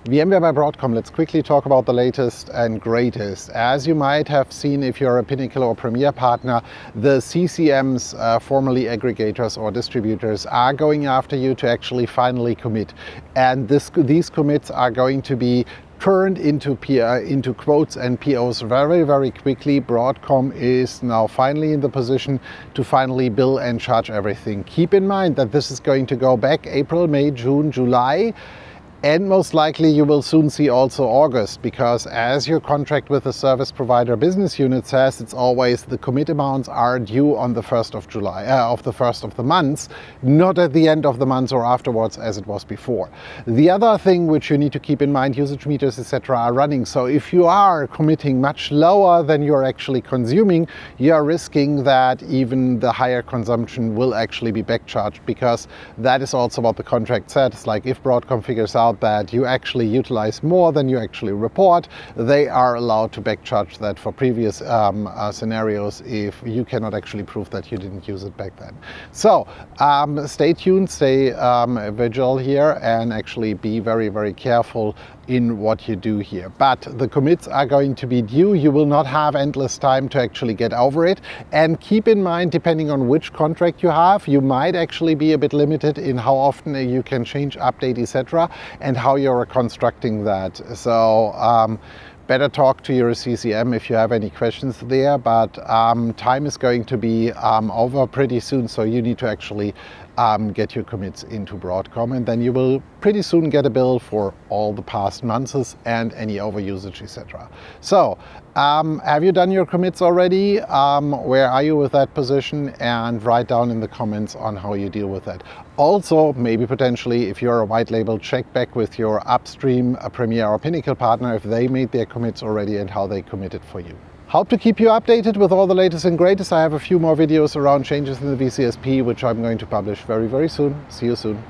VMware by Broadcom. Let's quickly talk about the latest and greatest. As you might have seen if you're a Pinnacle or Premier partner, the CCMs, formerly aggregators or distributors, are going after you to actually finally commit. And these commits are going to be turned into quotes and POs very, very quickly. Broadcom is now finally in the position to finally bill and charge everything. Keep in mind that this is going to go back April, May, June, July. And most likely you will soon see also August, because as your contract with the service provider business unit says, it's always the commit amounts are due on the 1st of July, of the first of the month, not at the end of the month or afterwards as it was before. The other thing which you need to keep in mind, usage meters, etc. are running. So if you are committing much lower than you're actually consuming, you are risking that even the higher consumption will actually be backcharged, because that is also what the contract said. It's like if Broadcom figures out that you actually utilize more than you actually report, they are allowed to backcharge that for previous scenarios if you cannot actually prove that you didn't use it back then. So stay tuned, stay vigilant here, and actually be very, very careful in what you do here. But the commits are going to be due. You will not have endless time to actually get over it. And keep in mind, depending on which contract you have, you might actually be a bit limited in how often you can change, update, etc. and how you're constructing that. So better talk to your CCM if you have any questions there, but time is going to be over pretty soon, so you need to actually get your commits into Broadcom, and then you will pretty soon get a bill for all the past months and any overusage, etc. So have you done your commits already? Where are you with that position? And write down in the comments on how you deal with that. Also, maybe potentially, if you're a white label, check back with your upstream Premier or Pinnacle partner if they made their commits already and how they committed for you. Hope to keep you updated with all the latest and greatest. I have a few more videos around changes in the VCSP, which I'm going to publish very, very soon. See you soon.